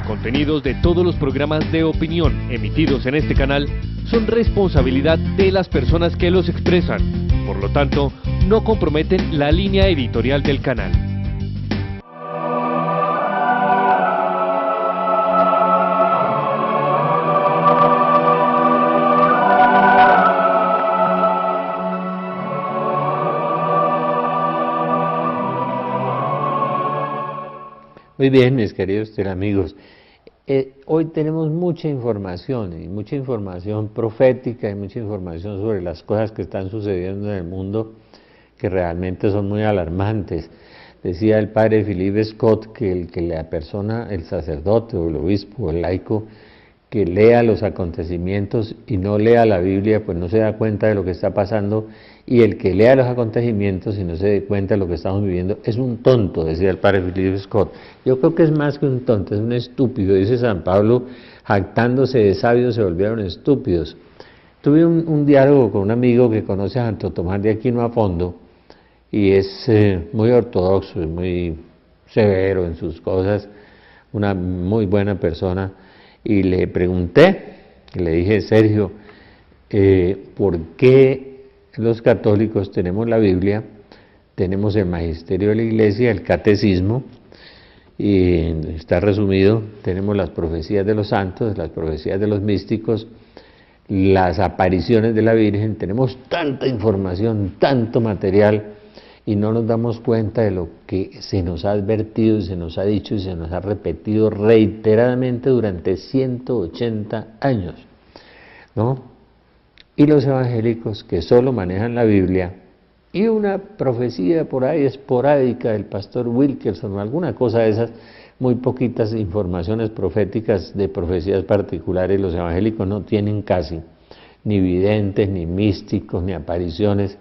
contenidos de todos los programas de opinión emitidos en este canal son responsabilidad de las personas que los expresan. Por lo tanto, no comprometen la línea editorial del canal. Muy bien, mis queridos amigos. Hoy tenemos mucha información, y mucha información profética, y mucha información sobre las cosas que están sucediendo en el mundo, que realmente son muy alarmantes. Decía el padre Philip Scott que la persona, el sacerdote o el obispo o el laico, que lea los acontecimientos y no lea la Biblia, pues no se da cuenta de lo que está pasando, y el que lea los acontecimientos y no se dé cuenta de lo que estamos viviendo es un tonto, decía el padre Philip Scott. Yo creo que es más que un tonto, es un estúpido. Dice San Pablo, jactándose de sabios se volvieron estúpidos. Tuve un diálogo con un amigo que conoce a Santo Tomás de Aquino a fondo, y es muy ortodoxo, es muy severo en sus cosas, una muy buena persona. Y le pregunté, le dije, Sergio, ¿por qué los católicos tenemos la Biblia, tenemos el magisterio de la Iglesia, el catecismo, y está resumido, tenemos las profecías de los santos, las profecías de los místicos, las apariciones de la Virgen, tenemos tanta información, tanto material, y no nos damos cuenta de lo que se nos ha advertido y se nos ha dicho y se nos ha repetido reiteradamente durante 180 años, ¿no? Y los evangélicos, que solo manejan la Biblia y una profecía por ahí esporádica del pastor Wilkerson o alguna cosa de esas, muy poquitas informaciones proféticas de profecías particulares, los evangélicos no tienen casi, ni videntes, ni místicos, ni apariciones.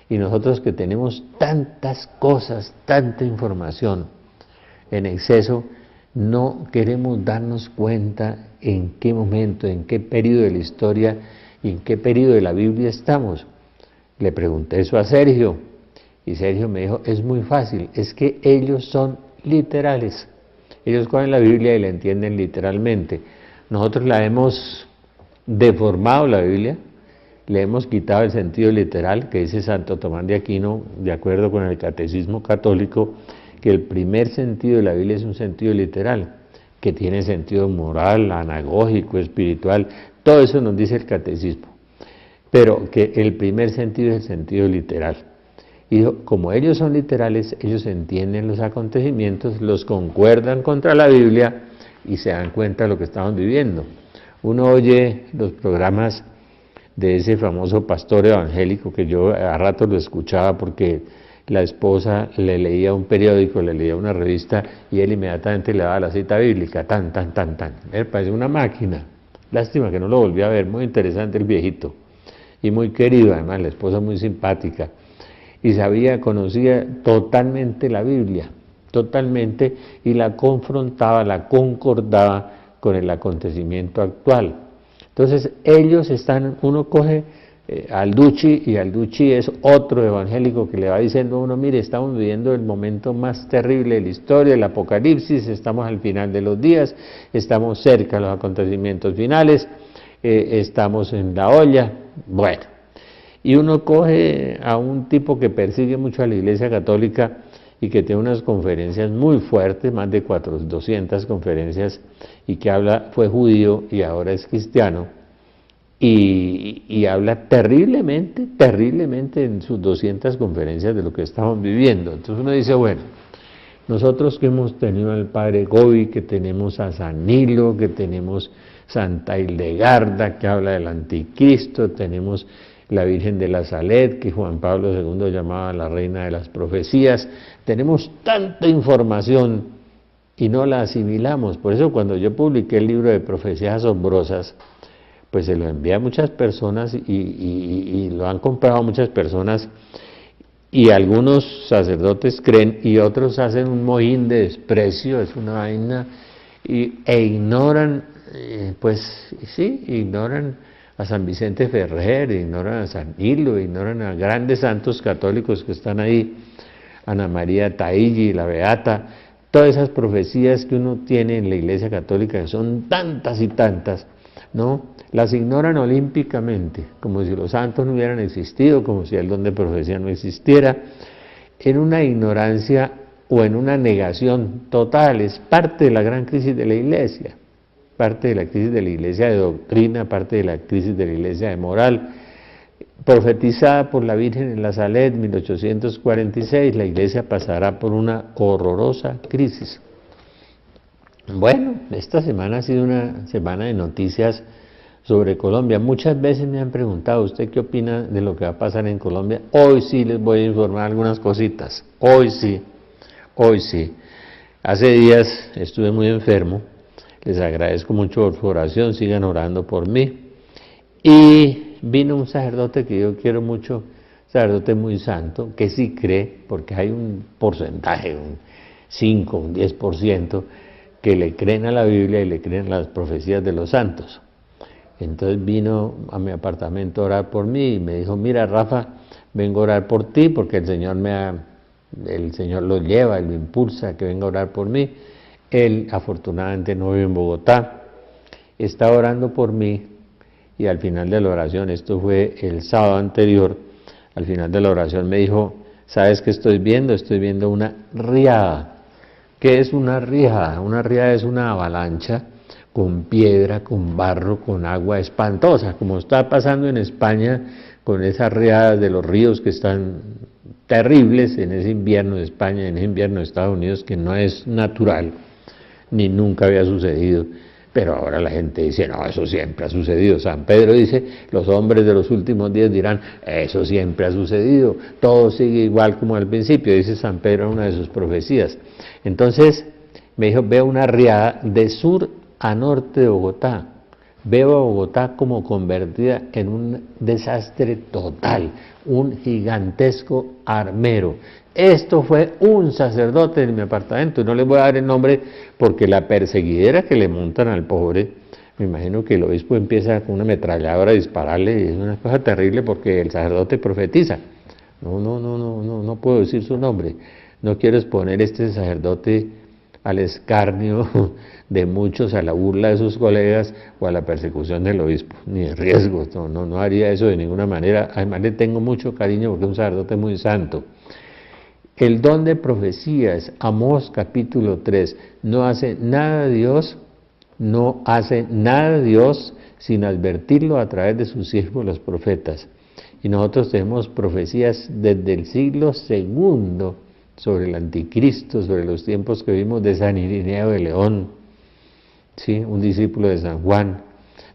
Y nosotros que tenemos tantas cosas, tanta información en exceso, no queremos darnos cuenta en qué momento, en qué periodo de la historia y en qué periodo de la Biblia estamos. Le pregunté eso a Sergio, y Sergio me dijo, es muy fácil, es que ellos son literales. Ellos cogen la Biblia y la entienden literalmente. Nosotros la hemos deformado, la Biblia, le hemos quitado el sentido literal, que dice Santo Tomás de Aquino, de acuerdo con el catecismo católico, que el primer sentido de la Biblia es un sentido literal, que tiene sentido moral, anagógico, espiritual, todo eso nos dice el catecismo, pero que el primer sentido es el sentido literal. Y como ellos son literales, ellos entienden los acontecimientos, los concuerdan contra la Biblia y se dan cuenta de lo que estamos viviendo. Uno oye los programas de ese famoso pastor evangélico que yo a rato lo escuchaba porque la esposa le leía un periódico, le leía una revista y él inmediatamente le daba la cita bíblica, tan. Él parece una máquina. Lástima que no lo volví a ver, muy interesante el viejito y muy querido además, la esposa muy simpática y conocía totalmente la Biblia, totalmente, y la confrontaba, la concordaba con el acontecimiento actual. Entonces ellos están, uno coge al Ducci, y al Ducci es otro evangélico que le va diciendo a uno, mire, estamos viviendo el momento más terrible de la historia, el apocalipsis, estamos al final de los días, estamos cerca de los acontecimientos finales, estamos en la olla, bueno. Y uno coge a un tipo que persigue mucho a la Iglesia Católica y que tiene unas conferencias muy fuertes, más de 200 conferencias, y que fue judío y ahora es cristiano, y habla terriblemente en sus 200 conferencias de lo que estamos viviendo. Entonces uno dice, bueno, nosotros que hemos tenido al padre Gobi, que tenemos a San Nilo, que tenemos Santa Hildegarda, que habla del anticristo, tenemos la Virgen de la Salet, que Juan Pablo II llamaba la reina de las profecías, tenemos tanta información y no la asimilamos. Por eso cuando yo publiqué el libro de Profecías Asombrosas, pues se lo envié a muchas personas y lo han comprado muchas personas, y algunos sacerdotes creen y otros hacen un mohín de desprecio, es una vaina, e ignoran, ignoran a San Vicente Ferrer, ignoran a San Nilo, ignoran a grandes santos católicos que están ahí, Ana María Taigi, la Beata, todas esas profecías que uno tiene en la Iglesia Católica, que son tantas y tantas, ¿no? Las ignoran olímpicamente, como si los santos no hubieran existido, como si el don de profecía no existiera, en una ignorancia o en una negación total. Es parte de la gran crisis de la Iglesia, parte de la crisis de la Iglesia de doctrina, parte de la crisis de la Iglesia de moral, profetizada por la Virgen en la Salet, 1846, la Iglesia pasará por una horrorosa crisis. Bueno, esta semana ha sido una semana de noticias sobre Colombia. Muchas veces me han preguntado, ¿usted qué opina de lo que va a pasar en Colombia? Hoy sí les voy a informar algunas cositas, hoy sí. Hace días estuve muy enfermo, les agradezco mucho por su oración, sigan orando por mí. Y vino un sacerdote que yo quiero mucho, sacerdote muy santo, que sí cree, porque hay un porcentaje, un 5, un 10%, que le creen a la Biblia y le creen a las profecías de los santos. Entonces vino a mi apartamento a orar por mí y me dijo, mira Rafa, vengo a orar por ti porque el Señor lo lleva, Él lo impulsa a que venga a orar por mí. Él afortunadamente no vive en Bogotá, está orando por mí y al final de la oración, esto fue el sábado anterior, al final de la oración me dijo, ¿sabes qué estoy viendo? Estoy viendo una riada. ¿Qué es una riada? Una riada es una avalancha con piedra, con barro, con agua espantosa, como está pasando en España con esas riadas de los ríos que están terribles en ese invierno de España, en ese invierno de Estados Unidos, que no es natural, ni nunca había sucedido, pero ahora la gente dice, no, eso siempre ha sucedido. San Pedro dice, los hombres de los últimos días dirán, eso siempre ha sucedido, todo sigue igual como al principio, dice San Pedro en una de sus profecías. Entonces me dijo, veo una riada de sur a norte de Bogotá, veo a Bogotá como convertida en un desastre total, un gigantesco armero. Esto fue un sacerdote en mi apartamento, no les voy a dar el nombre porque la perseguidera que le montan al pobre, me imagino que el obispo empieza con una ametralladora a dispararle, y es una cosa terrible porque el sacerdote profetiza. No puedo decir su nombre, no quiero exponer este sacerdote al escarnio de muchos, a la burla de sus colegas o a la persecución del obispo, ni de riesgo, no haría eso de ninguna manera. Además le tengo mucho cariño porque es un sacerdote muy santo. El don de profecías, Amós capítulo 3, no hace nada Dios sin advertirlo a través de sus siervos los profetas. Y nosotros tenemos profecías desde el siglo II sobre el anticristo, sobre los tiempos que vimos de San Irineo de León, ¿sí? Un discípulo de San Juan.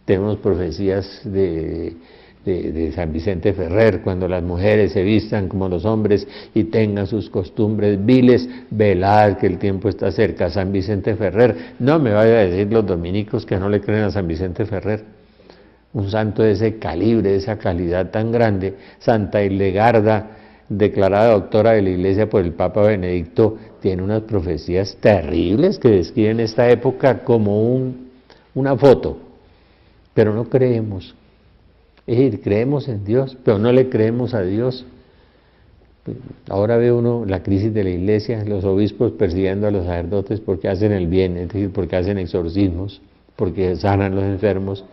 Tenemos profecías de San Vicente Ferrer, cuando las mujeres se vistan como los hombres y tengan sus costumbres viles, velad que el tiempo está cerca. San Vicente Ferrer, no me vaya a decir los dominicos que no le creen a San Vicente Ferrer, un santo de ese calibre, de esa calidad tan grande. Santa Hildegarda, declarada doctora de la Iglesia por el Papa Benedicto, tiene unas profecías terribles que describen esta época como una foto, pero no creemos. Es decir, creemos en Dios, pero no le creemos a Dios. Ahora ve uno la crisis de la Iglesia, los obispos persiguiendo a los sacerdotes porque hacen el bien, es decir, porque hacen exorcismos, porque sanan los enfermos.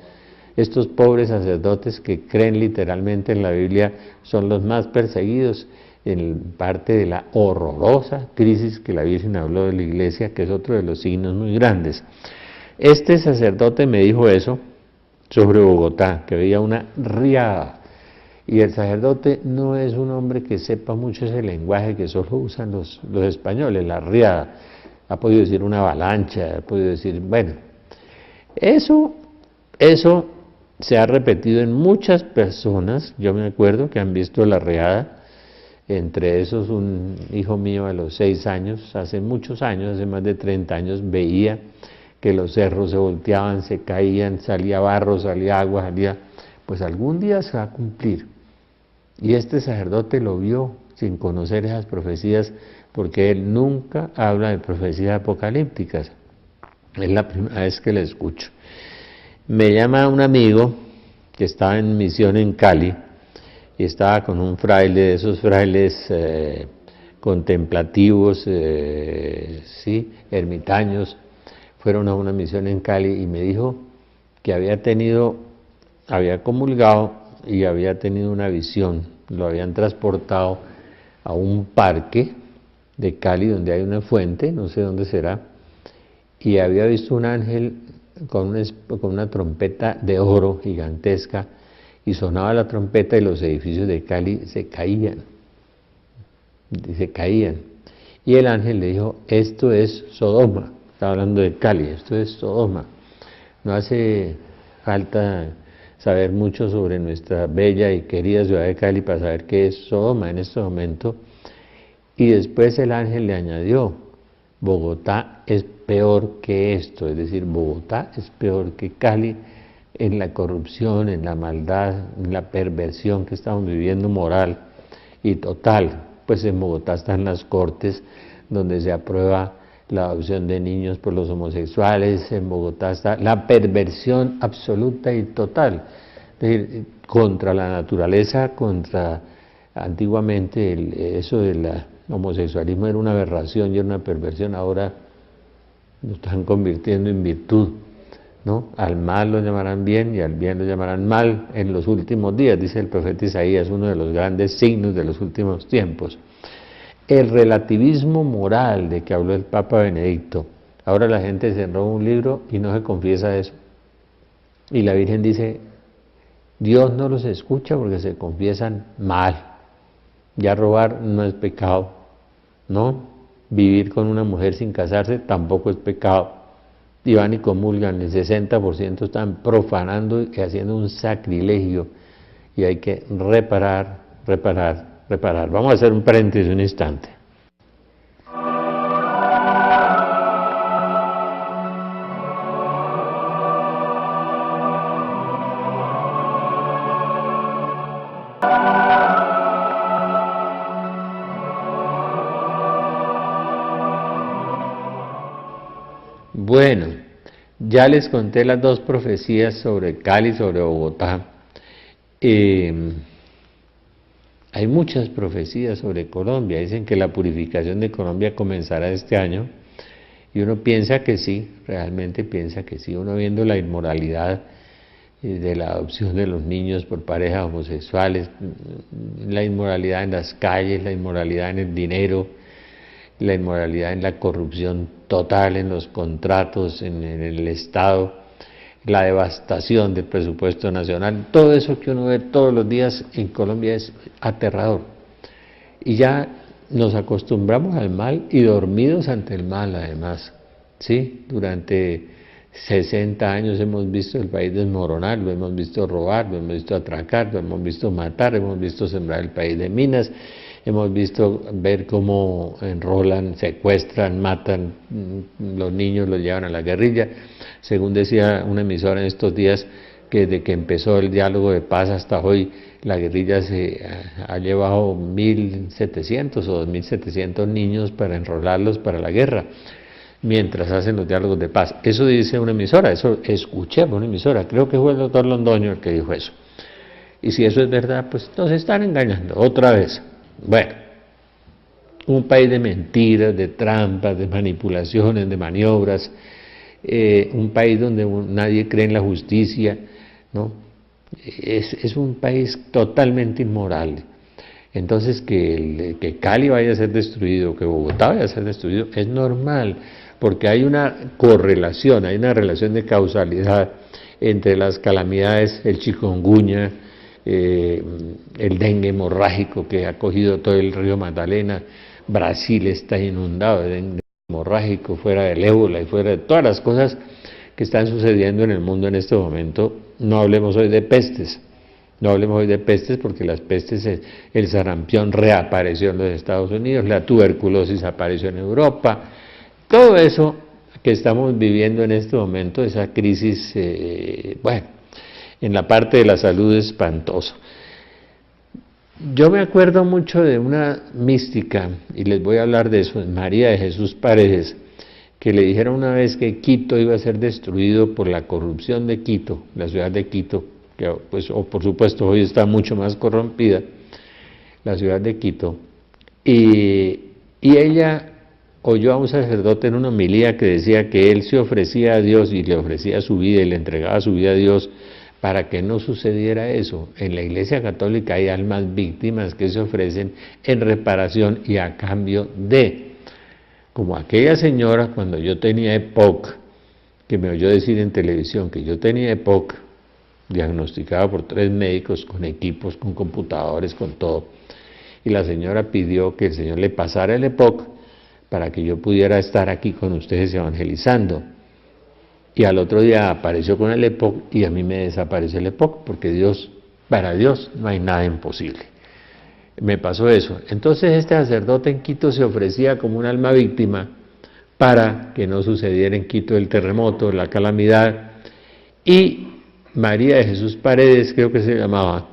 Estos pobres sacerdotes que creen literalmente en la Biblia son los más perseguidos en parte de la horrorosa crisis que la Virgen habló de la Iglesia, que es otro de los signos muy grandes. Este sacerdote me dijo eso sobre Bogotá, que veía una riada, y el sacerdote no es un hombre que sepa mucho ese lenguaje que solo usan los españoles, la riada. Ha podido decir una avalancha, ha podido decir, bueno, eso se ha repetido en muchas personas. Yo me acuerdo que han visto la riada, entre esos un hijo mío a los 6 años, hace muchos años, hace más de 30 años, veía que los cerros se volteaban, se caían, salía barro, salía agua, pues algún día se va a cumplir. Y este sacerdote lo vio sin conocer esas profecías, porque él nunca habla de profecías apocalípticas. Es la primera vez que le escucho. Me llama un amigo que estaba en misión en Cali y estaba con un fraile, de esos frailes contemplativos, sí, ermitaños, fueron a una misión en Cali y me dijo que había comulgado y había tenido una visión, lo habían transportado a un parque de Cali donde hay una fuente, no sé dónde será, y había visto un ángel con una trompeta de oro gigantesca, y sonaba la trompeta y los edificios de Cali se caían. Y el ángel le dijo, esto es Sodoma, estaba hablando de Cali, esto es Sodoma. No hace falta saber mucho sobre nuestra bella y querida ciudad de Cali para saber qué es Sodoma en este momento. Y después el ángel le añadió, Bogotá es peor que esto, es decir, Bogotá es peor que Cali en la corrupción, en la maldad, en la perversión que estamos viviendo moral y total. Pues en Bogotá están las cortes donde se aprueba la adopción de niños por los homosexuales, en Bogotá está la perversión absoluta y total, es decir, contra la naturaleza, antiguamente eso del homosexualismo era una aberración y era una perversión, ahora lo están convirtiendo en virtud, ¿no? Al mal lo llamarán bien y al bien lo llamarán mal en los últimos días, dice el profeta Isaías, uno de los grandes signos de los últimos tiempos. El relativismo moral de que habló el Papa Benedicto, ahora la gente se roba un libro y no se confiesa eso, y la Virgen dice, Dios no los escucha porque se confiesan mal, ya robar no es pecado, ¿no? Vivir con una mujer sin casarse tampoco es pecado, y van y comulgan, el 60% están profanando y haciendo un sacrilegio, y hay que reparar. Vamos a hacer un paréntesis un instante. Bueno, ya les conté las dos profecías sobre Cali, sobre Bogotá. Hay muchas profecías sobre Colombia, dicen que la purificación de Colombia comenzará este año, y uno piensa que sí, realmente piensa que sí, uno viendo la inmoralidad de la adopción de los niños por parejas homosexuales, la inmoralidad en las calles, la inmoralidad en el dinero, la inmoralidad en la corrupción total, en los contratos, en el Estado, la devastación del presupuesto nacional, todo eso que uno ve todos los días en Colombia es aterrador. Y ya nos acostumbramos al mal y dormidos ante el mal además, ¿sí? Durante 60 años hemos visto el país desmoronar, lo hemos visto robar, lo hemos visto atracar, lo hemos visto matar, hemos visto sembrar el país de minas, hemos visto ver cómo enrolan, secuestran, matan los niños, los llevan a la guerrilla. Según decía una emisora en estos días, que desde que empezó el diálogo de paz hasta hoy, la guerrilla se ha llevado 1.700 o 2.700 niños para enrolarlos para la guerra, mientras hacen los diálogos de paz. Eso dice una emisora, eso escuché por una emisora, creo que fue el doctor Londoño el que dijo eso. Y si eso es verdad, pues nos están engañando otra vez. Bueno, un país de mentiras, de trampas, de manipulaciones, de maniobras, un país donde nadie cree en la justicia, ¿no? Es un país totalmente inmoral. Entonces que Cali vaya a ser destruido, que Bogotá vaya a ser destruido, es normal, porque hay una correlación, hay una relación de causalidad entre las calamidades, el chikungunya, el dengue hemorrágico que ha cogido todo el río Magdalena. Brasil está inundado de dengue hemorrágico, fuera del ébola y fuera de todas las cosas que están sucediendo en el mundo en este momento. No hablemos hoy de pestes, porque las pestes, el sarampión reapareció en los Estados Unidos, la tuberculosis apareció en Europa, todo eso que estamos viviendo en este momento, esa crisis, bueno, en la parte de la salud es espantoso. Yo me acuerdo mucho de una mística, y les voy a hablar de eso, María de Jesús Paredes, que le dijeron una vez que Quito iba a ser destruido por la corrupción de Quito, la ciudad de Quito, que pues, por supuesto hoy está mucho más corrompida, la ciudad de Quito, y y ella oyó a un sacerdote en una homilía que decía que él se ofrecía a Dios y le ofrecía su vida y le entregaba su vida a Dios para que no sucediera eso. En la Iglesia Católica hay almas víctimas que se ofrecen en reparación y a cambio de, como aquella señora cuando yo tenía EPOC, que me oyó decir en televisión que yo tenía EPOC, diagnosticado por 3 médicos, con equipos, con computadores, con todo, y la señora pidió que el Señor le pasara el EPOC para que yo pudiera estar aquí con ustedes evangelizando. Y al otro día apareció con el EPOC y a mí me desapareció el EPOC, porque Dios, para Dios no hay nada imposible. Me pasó eso. Entonces este sacerdote en Quito se ofrecía como un alma víctima para que no sucediera en Quito el terremoto, la calamidad, y María de Jesús Paredes, creo que se llamaba,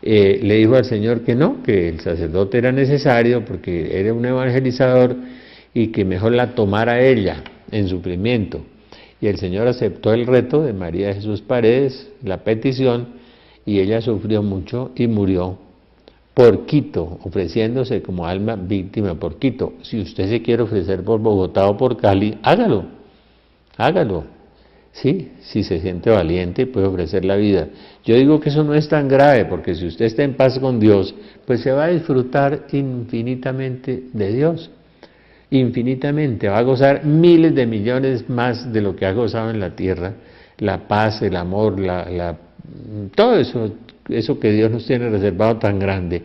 le dijo al Señor que no, que el sacerdote era necesario porque era un evangelizador y que mejor la tomara ella en sufrimiento. Y el Señor aceptó el reto de María de Jesús Paredes, la petición, y ella sufrió mucho y murió por Quito, ofreciéndose como alma víctima por Quito. Si usted se quiere ofrecer por Bogotá o por Cali, hágalo, hágalo. Sí, si se siente valiente puede ofrecer la vida. Yo digo que eso no es tan grave, porque si usted está en paz con Dios, pues se va a disfrutar infinitamente de Dios. Infinitamente, va a gozar miles de millones más de lo que ha gozado en la tierra, la paz, el amor, todo eso que Dios nos tiene reservado tan grande,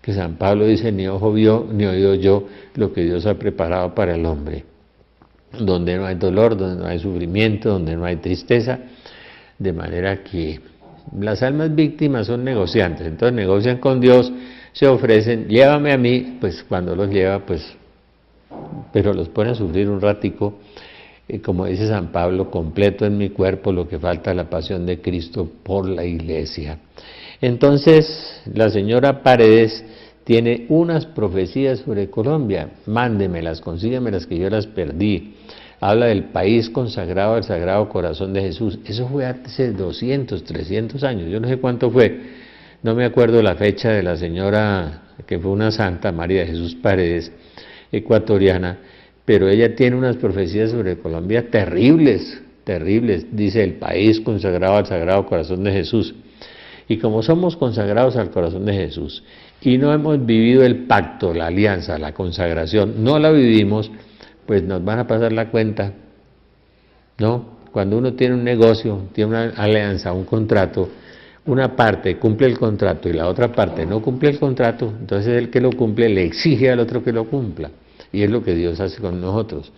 que San Pablo dice, ni ojo vio, ni oído yo lo que Dios ha preparado para el hombre, donde no hay dolor, donde no hay sufrimiento, donde no hay tristeza, de manera que las almas víctimas son negociantes, entonces negocian con Dios, se ofrecen, llévame a mí, pues cuando los lleva, pues pero los pone a sufrir un ratico, como dice San Pablo, completo en mi cuerpo lo que falta la pasión de Cristo por la Iglesia. Entonces, la señora Paredes tiene unas profecías sobre Colombia, mándemelas, consíguemelas que yo las perdí. Habla del país consagrado al Sagrado Corazón de Jesús. Eso fue hace 200, 300 años, yo no sé cuánto fue, no me acuerdo la fecha de la señora, que fue una santa, María de Jesús Paredes, ecuatoriana, pero ella tiene unas profecías sobre Colombia terribles, terribles, dice el país consagrado al Sagrado Corazón de Jesús. Y como somos consagrados al corazón de Jesús y no hemos vivido el pacto, la alianza, la consagración, no la vivimos, pues nos van a pasar la cuenta, ¿no? Cuando uno tiene un negocio, tiene una alianza, un contrato, una parte cumple el contrato y la otra parte no cumple el contrato, entonces el que lo cumple le exige al otro que lo cumpla. Y es lo que Dios hace con nosotros.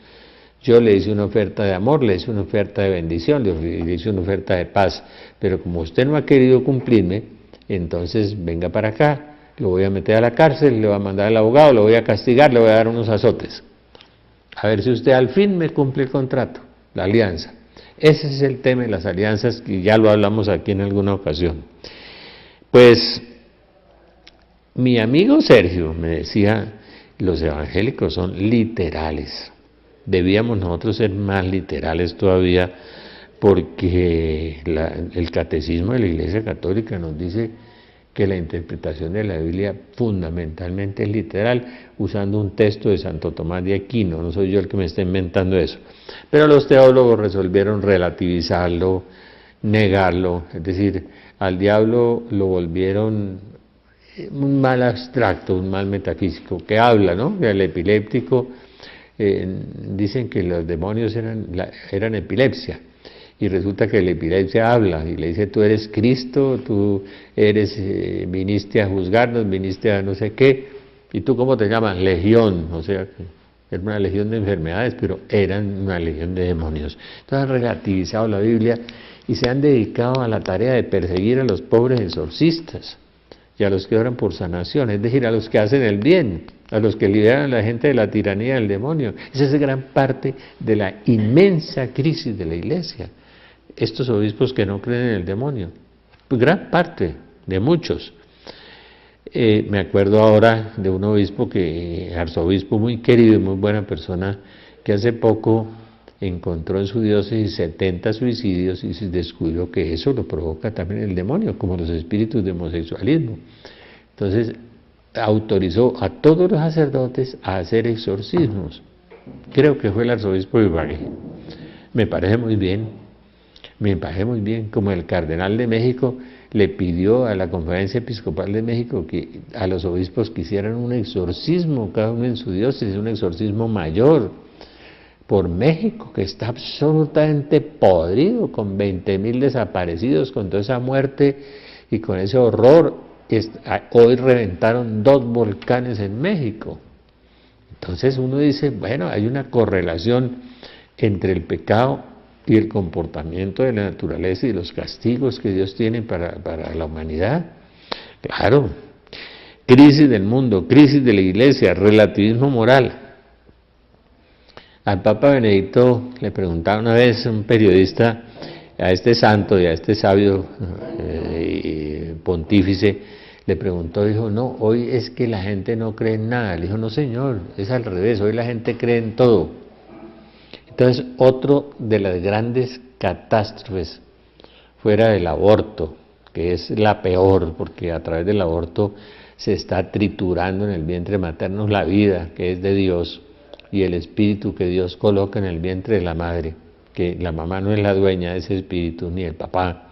Yo le hice una oferta de amor, le hice una oferta de bendición, le hice una oferta de paz, pero como usted no ha querido cumplirme, entonces venga para acá, lo voy a meter a la cárcel, le voy a mandar al abogado, lo voy a castigar, le voy a dar unos azotes. A ver si usted al fin me cumple el contrato, la alianza. Ese es el tema de las alianzas, y ya lo hablamos aquí en alguna ocasión. Pues mi amigo Sergio me decía, los evangélicos son literales. Debíamos nosotros ser más literales todavía, porque el catecismo de la Iglesia Católica nos dice que la interpretación de la Biblia fundamentalmente es literal, usando un texto de Santo Tomás de Aquino. No soy yo el que me está inventando eso. Pero los teólogos resolvieron relativizarlo, negarlo, es decir, al diablo lo volvieron un mal abstracto, un mal metafísico, que habla, ¿no? El epiléptico, dicen que los demonios eran epilepsia, y resulta que la epilepsia habla, y le dice, tú eres Cristo, tú eres, viniste a juzgarnos, viniste a no sé qué, y tú ¿cómo te llamas? Legión, o sea, era una legión de enfermedades, pero eran una legión de demonios. Entonces han relativizado la Biblia y se han dedicado a la tarea de perseguir a los pobres exorcistas y a los que oran por sanación, es decir, a los que hacen el bien, a los que liberan a la gente de la tiranía del demonio. Esa es gran parte de la inmensa crisis de la Iglesia. Estos obispos que no creen en el demonio, pues gran parte de muchos. Me acuerdo ahora de un obispo, arzobispo muy querido y muy buena persona, que hace poco encontró en su diócesis 70 suicidios y se descubrió que eso lo provoca también el demonio, como los espíritus de homosexualismo. Entonces, autorizó a todos los sacerdotes a hacer exorcismos. Creo que fue el arzobispo de Ibagué. Me parece muy bien, como el cardenal de México le pidió a la Conferencia Episcopal de México que a los obispos que hicieran un exorcismo, cada uno en su diócesis, un exorcismo mayor, por México, que está absolutamente podrido, con 20,000 desaparecidos, con toda esa muerte y con ese horror. Hoy reventaron 2 volcanes en México. Entonces uno dice, bueno, hay una correlación entre el pecado y el comportamiento de la naturaleza y los castigos que Dios tiene para la humanidad. Claro, crisis del mundo, crisis de la iglesia, relativismo moral. Al Papa Benedicto le preguntaba una vez un periodista, a este santo y a este sabio pontífice, le preguntó, dijo, no, hoy es que la gente no cree en nada. Le dijo, no señor, es al revés, hoy la gente cree en todo. Entonces, otro de las grandes catástrofes fuera del aborto, que es la peor, porque a través del aborto se está triturando en el vientre materno la vida que es de Dios y el espíritu que Dios coloca en el vientre de la madre, que la mamá no es la dueña de ese espíritu, ni el papá.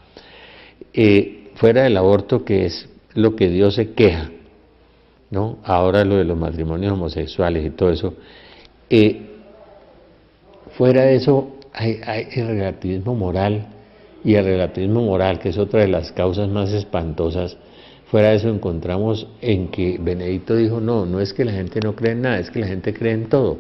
Fuera del aborto, que es lo que Dios se queja, ¿no? Ahora lo de los matrimonios homosexuales y todo eso. Fuera de eso hay el relativismo moral, y el relativismo moral, que es otra de las causas más espantosas. Fuera de eso encontramos en que Benedicto dijo, no es que la gente no cree en nada, es que la gente cree en todo.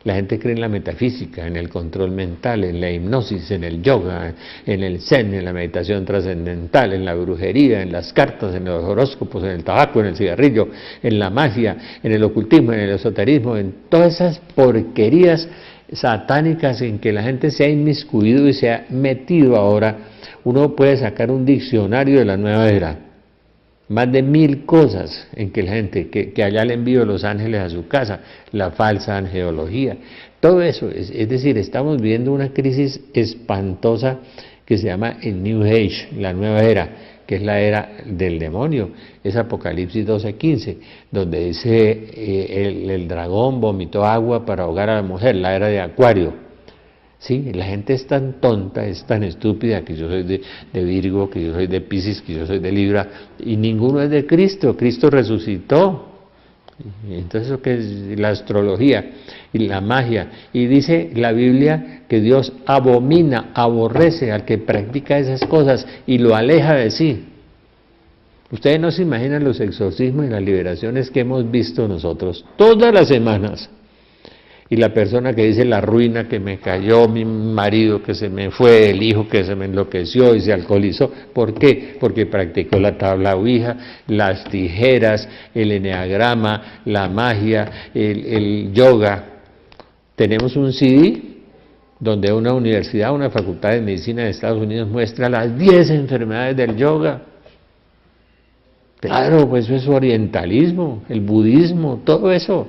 La gente cree en la metafísica, en el control mental, en la hipnosis, en el yoga, en el zen, en la meditación trascendental, en la brujería, en las cartas, en los horóscopos, en el tabaco, en el cigarrillo, en la magia, en el ocultismo, en el esoterismo, en todas esas porquerías satánicas en que la gente se ha inmiscuido y se ha metido ahora. Uno puede sacar un diccionario de la nueva era, más de 1000 cosas en que la gente, que allá le envío los ángeles a su casa, la falsa angelología, todo eso, es decir, estamos viviendo una crisis espantosa que se llama el New Age, la nueva era, que es la era del demonio. Es Apocalipsis 12:15, donde dice el dragón vomitó agua para ahogar a la mujer, la era de Acuario. Sí, la gente es tan tonta, es tan estúpida, que yo soy de Virgo, que yo soy de Piscis, que yo soy de Libra, y ninguno es de Cristo. Cristo resucitó. Entonces, ¿eso qué es? La astrología y la magia. Y dice la Biblia que Dios abomina, aborrece al que practica esas cosas y lo aleja de sí. Ustedes no se imaginan los exorcismos y las liberaciones que hemos visto nosotros todas las semanas. Y la persona que dice la ruina que me cayó, mi marido que se me fue, el hijo que se me enloqueció y se alcoholizó. ¿Por qué? Porque practicó la tabla ouija, las tijeras, el eneagrama, la magia, el yoga. Tenemos un CD donde una universidad, una facultad de medicina de Estados Unidos muestra las 10 enfermedades del yoga. Claro, pues eso es orientalismo, el budismo, todo eso.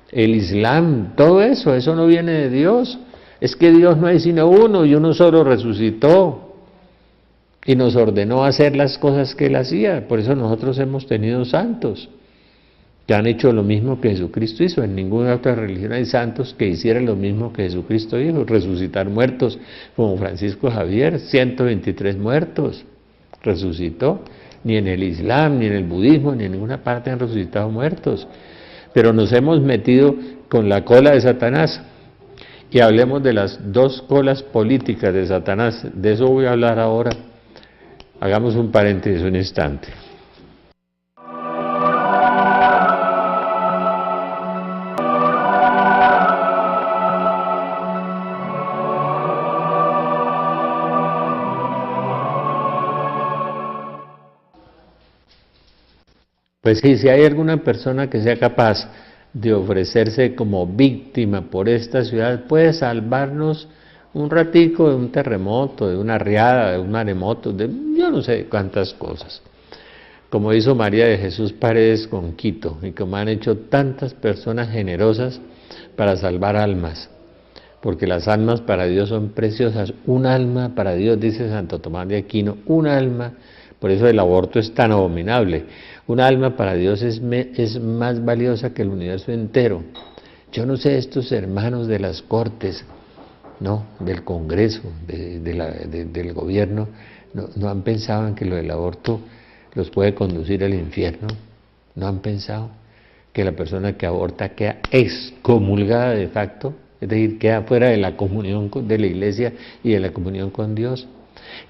El Islam, todo eso, eso no viene de Dios. Es que Dios no hay sino uno y uno solo resucitó y nos ordenó hacer las cosas que Él hacía. Por eso nosotros hemos tenido santos que han hecho lo mismo que Jesucristo hizo. En ninguna otra religión hay santos que hicieran lo mismo que Jesucristo hizo, resucitar muertos, como Francisco Javier, 123 muertos, resucitó. Ni en el Islam, ni en el budismo, ni en ninguna parte han resucitado muertos. Pero nos hemos metido con la cola de Satanás. Y hablemos de las 2 colas políticas de Satanás. De eso voy a hablar ahora. Hagamos un paréntesis un instante. Pues sí, si hay alguna persona que sea capaz de ofrecerse como víctima por esta ciudad, puede salvarnos un ratico de un terremoto, de una riada, de un maremoto, de yo no sé cuántas cosas. Como hizo María de Jesús Paredes con Quito, y como han hecho tantas personas generosas para salvar almas, porque las almas para Dios son preciosas. Un alma para Dios, dice Santo Tomás de Aquino, un alma. Por eso el aborto es tan abominable. Un alma para Dios es más valiosa que el universo entero. Yo no sé, estos hermanos de las cortes, no, del Congreso, del gobierno, no han pensado en que lo del aborto los puede conducir al infierno. No han pensado que la persona que aborta queda excomulgada de facto, es decir, queda fuera de la comunión de la iglesia y de la comunión con Dios.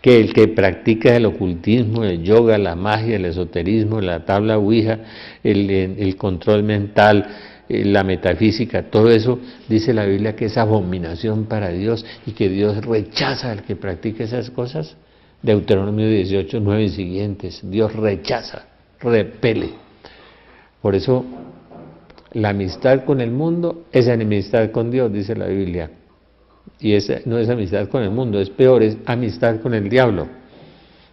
Que el que practica el ocultismo, el yoga, la magia, el esoterismo, la tabla ouija, el control mental, la metafísica, todo eso, dice la Biblia que es abominación para Dios y que Dios rechaza al que practica esas cosas. Deuteronomio 18, 9 y siguientes, Dios rechaza, repele. Por eso, la amistad con el mundo es enemistad con Dios, dice la Biblia. Y esa no es amistad con el mundo, es peor, es amistad con el diablo.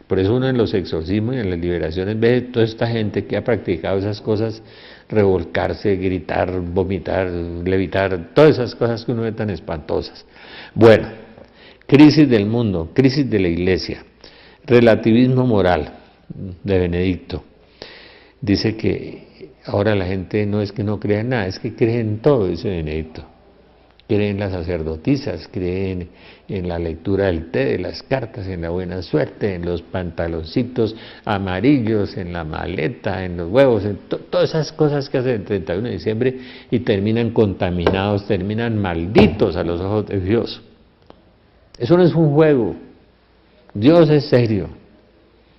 Por eso uno en los exorcismos y en las liberaciones ve toda esta gente que ha practicado esas cosas, revolcarse, gritar, vomitar, levitar, todas esas cosas que uno ve tan espantosas. Bueno, crisis del mundo, crisis de la iglesia, relativismo moral de Benedicto. Dice que ahora la gente no es que no crea en nada, es que cree en todo, dice Benedicto. Creen en las sacerdotisas, creen en la lectura del té, de las cartas, en la buena suerte, en los pantaloncitos amarillos, en la maleta, en los huevos, en todas esas cosas que hacen el 31 de diciembre y terminan contaminados, terminan malditos a los ojos de Dios. Eso no es un juego. Dios es serio,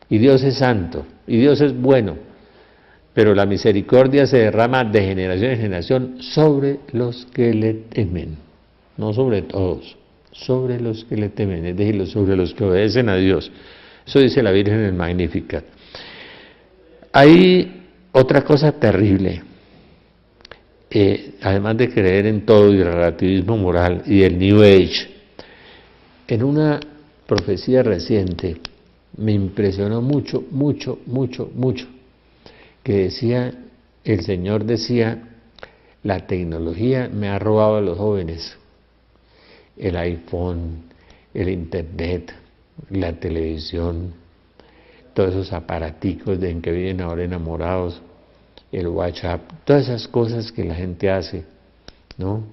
y Dios es santo, y Dios es bueno, pero la misericordia se derrama de generación en generación sobre los que le temen, no sobre todos, sobre los que le temen, es decir, sobre los que obedecen a Dios. Eso dice la Virgen en el Magnificat. Hay otra cosa terrible, además de creer en todo y el relativismo moral y el New Age. En una profecía reciente me impresionó mucho, que decía, el Señor decía, la tecnología me ha robado a los jóvenes, el iPhone, el internet, la televisión, todos esos aparaticos en que viven ahora enamorados, el WhatsApp, todas esas cosas que la gente hace, ¿no?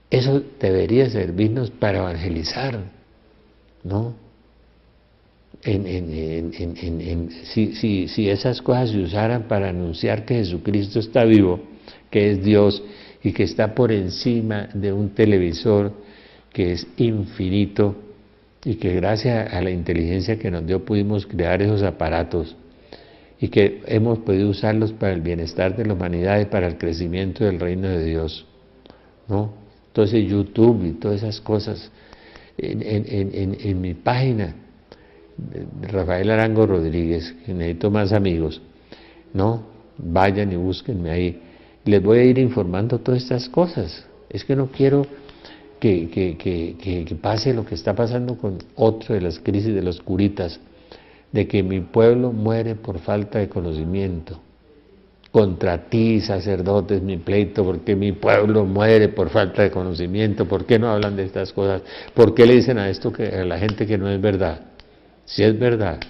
Eso debería servirnos para evangelizar, ¿no? Si esas cosas se usaran para anunciar que Jesucristo está vivo, que es Dios y que está por encima de un televisor que es infinito y que gracias a la inteligencia que nos dio pudimos crear esos aparatos y que hemos podido usarlos para el bienestar de la humanidad y para el crecimiento del reino de Dios, ¿no? Entonces YouTube y todas esas cosas en mi página Rafael Arango Rodríguez, que necesito más amigos, ¿no? Vayan y búsquenme ahí. Les voy a ir informando todas estas cosas. Es que no quiero que pase lo que está pasando con otra de las crisis de los curitas, de que mi pueblo muere por falta de conocimiento. Contra ti, sacerdotes, mi pleito, porque mi pueblo muere por falta de conocimiento. ¿Por qué no hablan de estas cosas? ¿Por qué le dicen a la gente que no es verdad? Si es verdad,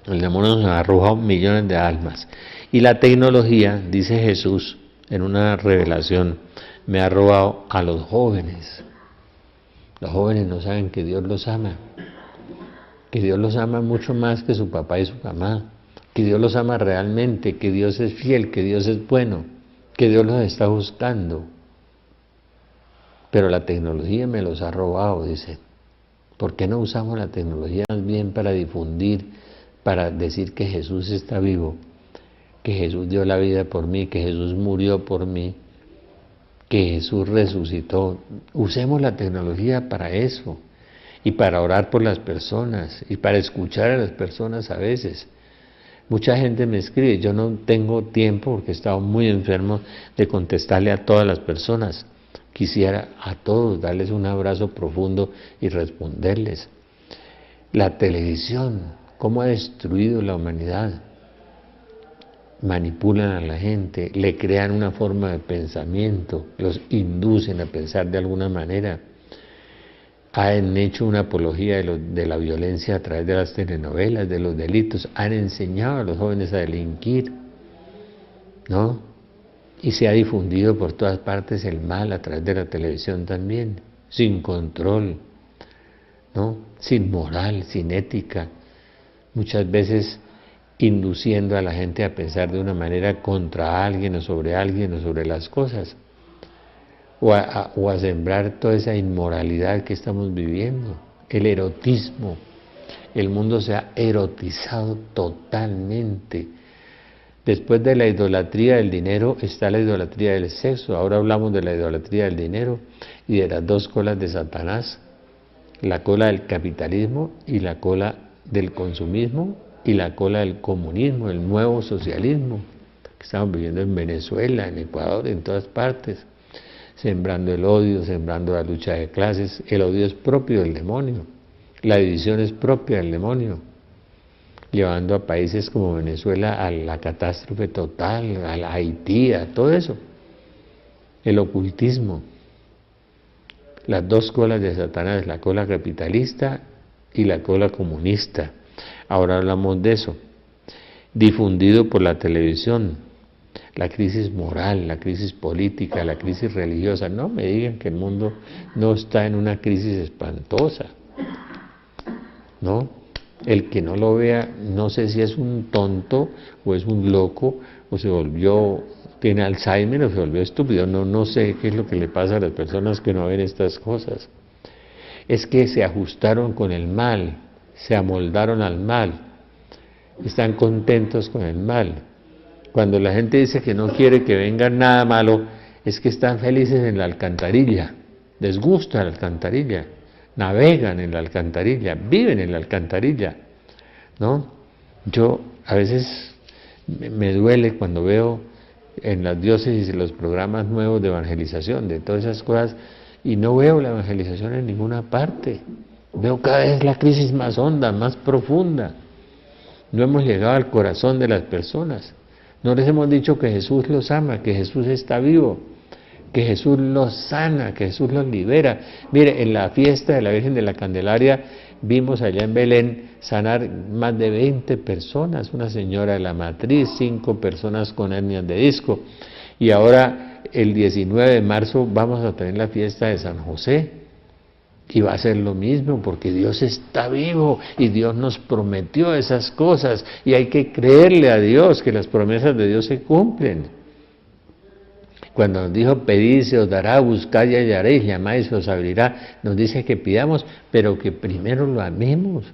el demonio nos ha arrojado millones de almas. Y la tecnología, dice Jesús en una revelación, me ha robado a los jóvenes. Los jóvenes no saben que Dios los ama, que Dios los ama mucho más que su papá y su mamá, que Dios los ama realmente, que Dios es fiel, que Dios es bueno, que Dios los está buscando. Pero la tecnología me los ha robado, dice. ¿Por qué no usamos la tecnología más bien para difundir, para decir que Jesús está vivo, que Jesús dio la vida por mí, que Jesús murió por mí, que Jesús resucitó? Usemos la tecnología para eso, y para orar por las personas, y para escuchar a las personas a veces. Mucha gente me escribe, yo no tengo tiempo porque he estado muy enfermo de contestarle a todas las personas. Quisiera a todos darles un abrazo profundo y responderles. La televisión, ¿cómo ha destruido la humanidad? Manipulan a la gente, le crean una forma de pensamiento, los inducen a pensar de alguna manera. han hecho una apología de la violencia a través de las telenovelas, de los delitos, han enseñado a los jóvenes a delinquir, ¿no? Y se ha difundido por todas partes el mal a través de la televisión también, sin control, ¿no? Sin moral, sin ética, muchas veces induciendo a la gente a pensar de una manera contra alguien o sobre las cosas, o a sembrar toda esa inmoralidad que estamos viviendo, el erotismo. El mundo se ha erotizado totalmente. Después de la idolatría del dinero está la idolatría del sexo. Ahora hablamos de la idolatría del dinero y de las dos colas de Satanás, la cola del capitalismo y la cola del consumismo y la cola del comunismo, el nuevo socialismo que estamos viviendo en Venezuela, en Ecuador, en todas partes, sembrando el odio, sembrando la lucha de clases. El odio es propio del demonio, la división es propia del demonio, llevando a países como Venezuela a la catástrofe total, a la Haití, a todo eso. El ocultismo, las dos colas de Satanás, la cola capitalista y la cola comunista. Ahora hablamos de eso, difundido por la televisión, la crisis moral, la crisis política, la crisis religiosa. No me digan que el mundo no está en una crisis espantosa, ¿no? El que no lo vea, no sé si es un tonto o es un loco o tiene Alzheimer o se volvió estúpido, no sé qué es lo que le pasa a las personas que no ven estas cosas. Es que se ajustaron con el mal, se amoldaron al mal, están contentos con el mal. Cuando la gente dice que no quiere que venga nada malo, es que están felices en la alcantarilla, les gusta la alcantarilla, navegan en la alcantarilla, viven en la alcantarilla, ¿no? Yo a veces me duele cuando veo en las diócesis los programas nuevos de evangelización, de todas esas cosas, y no veo la evangelización en ninguna parte. Veo cada vez la crisis más honda, más profunda. No hemos llegado al corazón de las personas. No les hemos dicho que Jesús los ama, que Jesús está vivo, que Jesús los sana, que Jesús los libera. Mire, en la fiesta de la Virgen de la Candelaria vimos allá en Belén sanar más de 20 personas, una señora de la matriz, 5 personas con hernias de disco. Y ahora el 19 de marzo vamos a tener la fiesta de San José. Y va a ser lo mismo, porque Dios está vivo y Dios nos prometió esas cosas y hay que creerle a Dios que las promesas de Dios se cumplen. Cuando nos dijo pedid se os dará, buscad y hallaréis, llamad y se os abrirá, nos dice que pidamos, pero que primero lo amemos.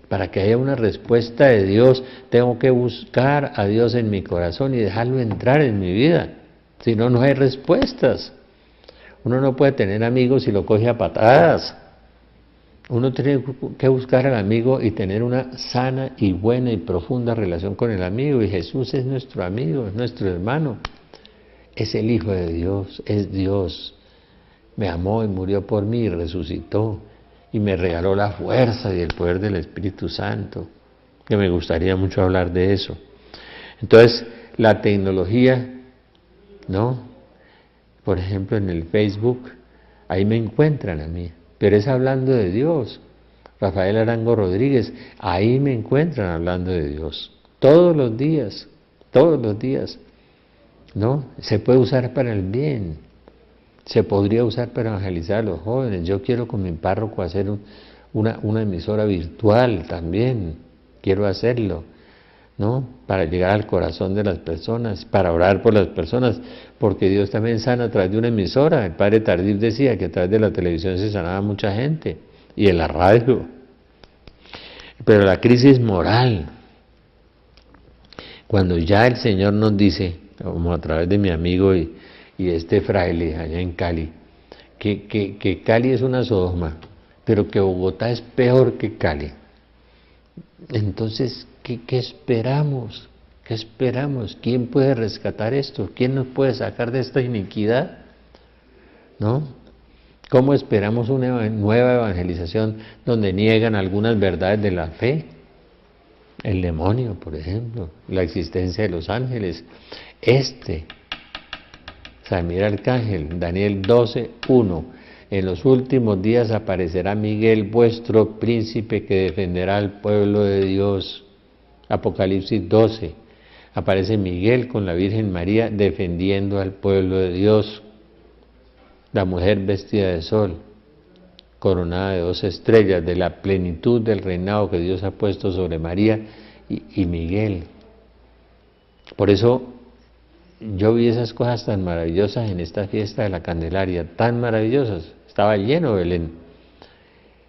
Para que haya una respuesta de Dios, tengo que buscar a Dios en mi corazón y dejarlo entrar en mi vida. Si no, no hay respuestas. Uno no puede tener amigos si lo coge a patadas. Uno tiene que buscar al amigo y tener una sana y buena y profunda relación con el amigo. Y Jesús es nuestro amigo, es nuestro hermano. Es el Hijo de Dios, es Dios. Me amó y murió por mí y resucitó. Y me regaló la fuerza y el poder del Espíritu Santo. Que me gustaría mucho hablar de eso. Entonces, la tecnología, ¿no? Por ejemplo, en el Facebook, ahí me encuentran a mí, pero es hablando de Dios. Rafael Arango Rodríguez, ahí me encuentran hablando de Dios. Todos los días, ¿no? Se puede usar para el bien, se podría usar para evangelizar a los jóvenes. Yo quiero con mi párroco hacer una emisora virtual también, quiero hacerlo, ¿no? Para llegar al corazón de las personas, para orar por las personas, porque Dios también sana a través de una emisora. El padre Tardif decía que a través de la televisión se sanaba mucha gente, y en la radio. Pero la crisis moral, cuando ya el Señor nos dice, como a través de mi amigo y este fraile allá en Cali, que Cali es una Sodoma, pero que Bogotá es peor que Cali. Entonces, ¿qué esperamos? ¿Qué esperamos? ¿Quién puede rescatar esto? ¿Quién nos puede sacar de esta iniquidad? ¿No? ¿Cómo esperamos una nueva evangelización donde niegan algunas verdades de la fe? El demonio, por ejemplo, la existencia de los ángeles. San Miguel Arcángel, Daniel 12:1. En los últimos días aparecerá Miguel, vuestro príncipe, que defenderá al pueblo de Dios. Apocalipsis 12. Aparece Miguel con la Virgen María defendiendo al pueblo de Dios. La mujer vestida de sol, coronada de 2 estrellas, de la plenitud del reinado que Dios ha puesto sobre María y Miguel. Por eso yo vi esas cosas tan maravillosas en esta fiesta de la Candelaria, tan maravillosas. Estaba lleno Belén.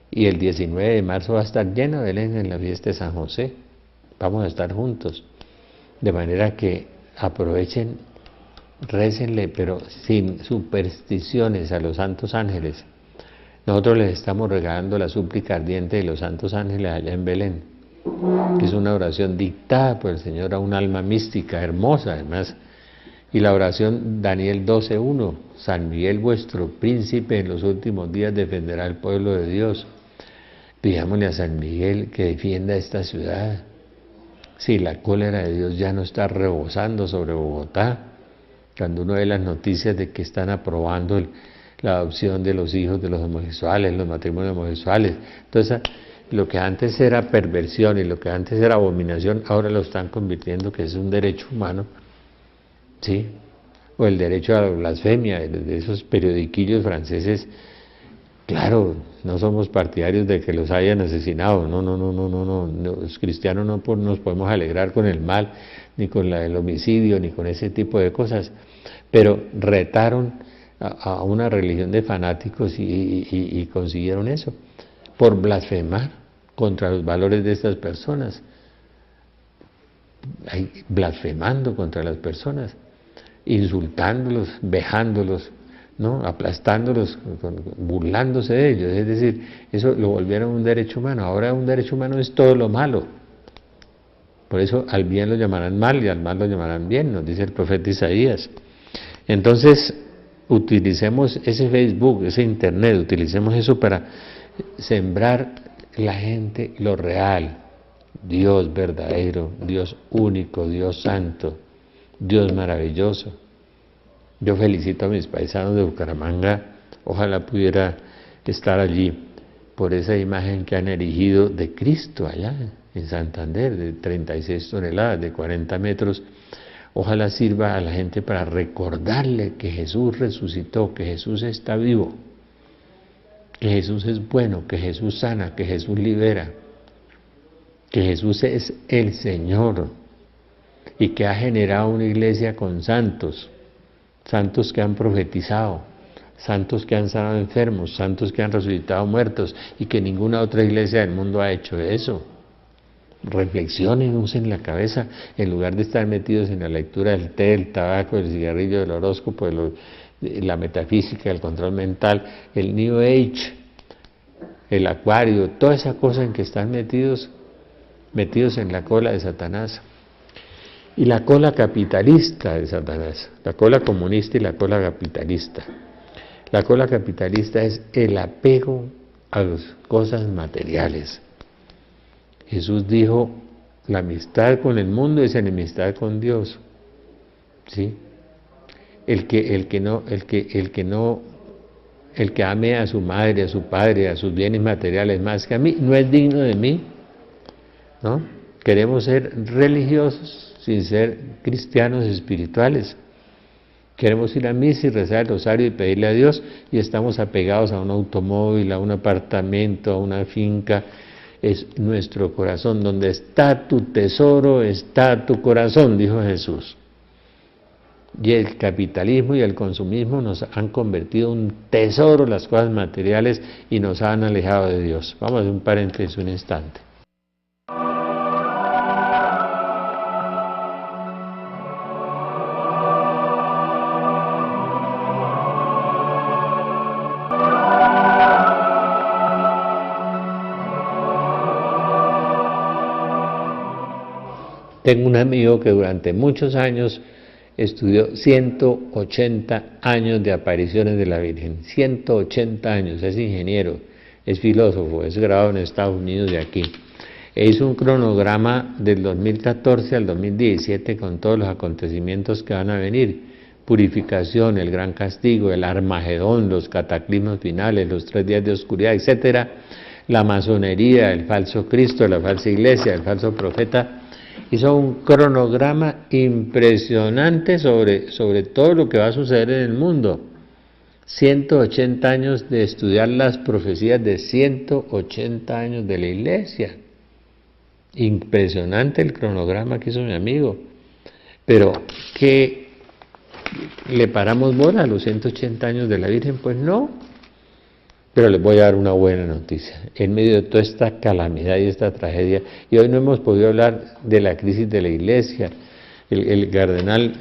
Y el 19 de marzo va a estar lleno Belén en la fiesta de San José. Vamos a estar juntos. De manera que aprovechen, récenle, pero sin supersticiones, a los santos ángeles. Nosotros les estamos regalando la súplica ardiente de los santos ángeles allá en Belén, que es una oración dictada por el Señor a un alma mística, hermosa además. Y la oración Daniel 12:1, San Miguel vuestro príncipe en los últimos días defenderá al pueblo de Dios. Pidámosle a San Miguel que defienda esta ciudad. Si la cólera de Dios ya no está rebosando sobre Bogotá, cuando uno ve las noticias de que están aprobando la adopción de los hijos de los homosexuales, los matrimonios homosexuales, entonces lo que antes era perversión y lo que antes era abominación, ahora lo están convirtiendo que es un derecho humano, ¿sí? O el derecho a la blasfemia, de esos periodiquillos franceses. Claro, no somos partidarios de que los hayan asesinado, no, los cristianos no nos podemos alegrar con el mal, ni con el homicidio, ni con ese tipo de cosas, pero retaron a una religión de fanáticos y consiguieron eso, por blasfemar contra los valores de estas personas, blasfemando contra las personas, insultándolos, vejándolos, ¿no? Aplastándolos, burlándose de ellos. Es decir, eso lo volvieron un derecho humano. Ahora un derecho humano es todo lo malo. Por eso al bien lo llamarán mal y al mal lo llamarán bien, nos dice el profeta Isaías. Entonces, utilicemos ese Facebook, ese internet, utilicemos eso para sembrar la gente lo real, Dios verdadero, Dios único, Dios santo, Dios maravilloso. Yo felicito a mis paisanos de Bucaramanga, ojalá pudiera estar allí por esa imagen que han erigido de Cristo allá en Santander, de 36 toneladas, de 40 metros. Ojalá sirva a la gente para recordarle que Jesús resucitó, que Jesús está vivo, que Jesús es bueno, que Jesús sana, que Jesús libera, que Jesús es el Señor y que ha generado una iglesia con santos, santos que han profetizado, santos que han sanado enfermos, santos que han resucitado muertos y que ninguna otra iglesia del mundo ha hecho eso. Reflexionen, usen la cabeza en lugar de estar metidos en la lectura del té, del tabaco, del cigarrillo, del horóscopo, de la metafísica, el control mental, el New Age, el acuario, toda esa cosa en que están metidos en la cola de Satanás. Y la cola capitalista de Satanás, la cola comunista y la cola capitalista. La cola capitalista es el apego a las cosas materiales. Jesús dijo, la amistad con el mundo es enemistad con Dios. ¿Sí? El que ame a su madre, a su padre, a sus bienes materiales más que a mí, no es digno de mí, ¿no? Queremos ser religiosos sin ser cristianos espirituales. Queremos ir a misa y rezar el rosario y pedirle a Dios y estamos apegados a un automóvil, a un apartamento, a una finca. Es nuestro corazón. Donde está tu tesoro, está tu corazón, dijo Jesús. Y el capitalismo y el consumismo nos han convertido en un tesoro las cosas materiales y nos han alejado de Dios. Vamos a hacer un paréntesis un instante. Tengo un amigo que durante muchos años estudió 180 años de apariciones de la Virgen, 180 años, es ingeniero, es filósofo, es graduado en Estados Unidos de aquí. E hizo un cronograma del 2014 al 2017 con todos los acontecimientos que van a venir. purificación, el gran castigo, el Armagedón, los cataclismos finales, los 3 días de oscuridad, etcétera, la masonería, el falso Cristo, la falsa iglesia, el falso profeta, hizo un cronograma impresionante sobre todo lo que va a suceder en el mundo. 180 años de estudiar las profecías de 180 años de la iglesia. Impresionante el cronograma que hizo mi amigo. Pero, ¿qué le paramos bola a los 180 años de la Virgen? Pues no. Pero les voy a dar una buena noticia. En medio de toda esta calamidad y esta tragedia, y hoy no hemos podido hablar de la crisis de la iglesia, el cardenal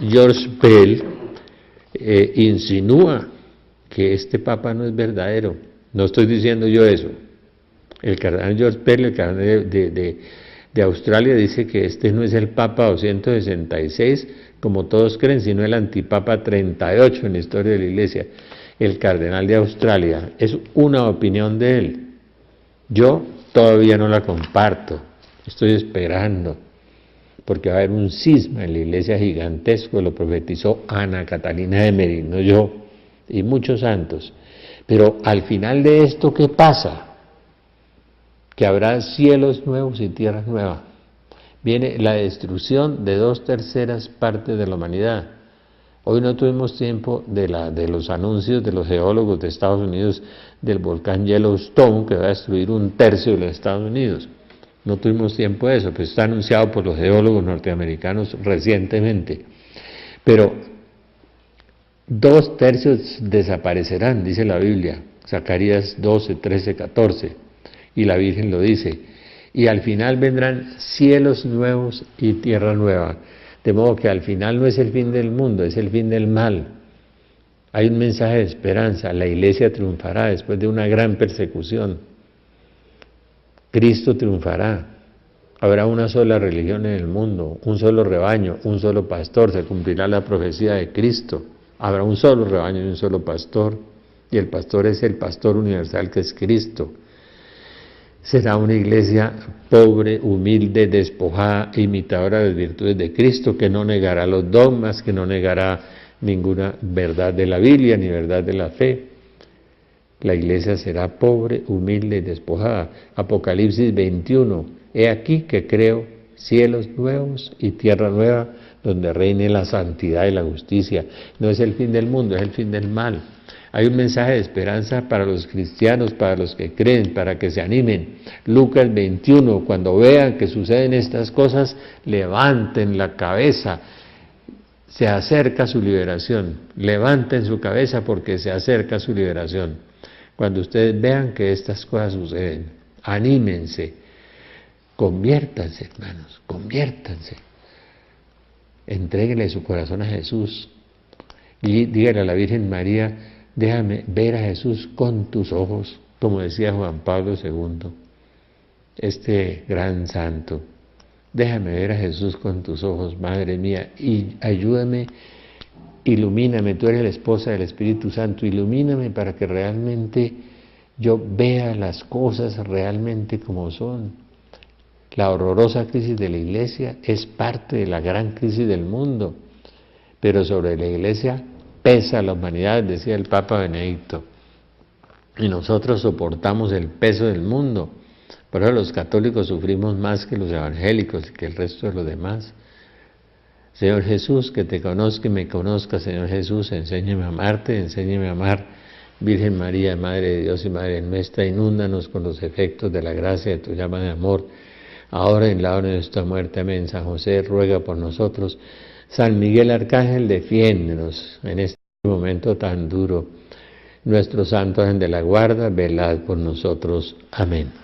George Pell insinúa que este papa no es verdadero. No estoy diciendo yo eso. El cardenal George Pell, el cardenal de Australia, dice que este no es el papa 266, como todos creen, sino el antipapa 38 en la historia de la iglesia. El cardenal de Australia, es una opinión de él. Yo todavía no la comparto, estoy esperando, porque va a haber un cisma en la iglesia gigantesco, lo profetizó Ana Catalina de Emery, no yo, y muchos santos. Pero al final de esto, ¿qué pasa? Que habrá cielos nuevos y tierras nuevas. Viene la destrucción de 2/3 partes de la humanidad. Hoy no tuvimos tiempo de los anuncios de los geólogos de Estados Unidos del volcán Yellowstone, que va a destruir 1/3 de los Estados Unidos. No tuvimos tiempo de eso, pues está anunciado por los geólogos norteamericanos recientemente. Pero 2/3 desaparecerán, dice la Biblia, Zacarías 12, 13, 14, y la Virgen lo dice. Y al final vendrán cielos nuevos y tierra nueva. De modo que al final no es el fin del mundo, es el fin del mal. Hay un mensaje de esperanza, la iglesia triunfará después de una gran persecución. Cristo triunfará. Habrá una sola religión en el mundo, un solo rebaño, un solo pastor, se cumplirá la profecía de Cristo. Habrá un solo rebaño y un solo pastor, y el pastor es el pastor universal que es Cristo. Será una iglesia pobre, humilde, despojada, imitadora de las virtudes de Cristo, que no negará los dogmas, que no negará ninguna verdad de la Biblia, ni verdad de la fe. La iglesia será pobre, humilde y despojada. Apocalipsis 21, he aquí que creo cielos nuevos y tierra nueva, donde reine la santidad y la justicia. No es el fin del mundo, es el fin del mal. Hay un mensaje de esperanza para los cristianos, para los que creen, para que se animen. Lucas 21, cuando vean que suceden estas cosas, levanten la cabeza, se acerca su liberación. Levanten su cabeza porque se acerca su liberación. Cuando ustedes vean que estas cosas suceden, anímense, conviértanse, hermanos, conviértanse. Entréguenle su corazón a Jesús y díganle a la Virgen María, déjame ver a Jesús con tus ojos, como decía Juan Pablo II, este gran santo. Déjame ver a Jesús con tus ojos, Madre mía, y ayúdame, ilumíname, tú eres la esposa del Espíritu Santo, ilumíname para que realmente yo vea las cosas realmente como son. La horrorosa crisis de la iglesia es parte de la gran crisis del mundo, pero sobre la iglesia pesa la humanidad, decía el Papa Benedicto, y nosotros soportamos el peso del mundo. Por eso los católicos sufrimos más que los evangélicos y que el resto de los demás. Señor Jesús, que te conozca y me conozca, Señor Jesús, enséñame a amarte, enséñame a amar. Virgen María, Madre de Dios y Madre nuestra, inúndanos con los efectos de la gracia de tu llama de amor, ahora en la hora de nuestra muerte. Amén. San José, ruega por nosotros. San Miguel Arcángel, defiéndenos en este momento tan duro. Nuestro santo ángel de la guarda, velad por nosotros. Amén.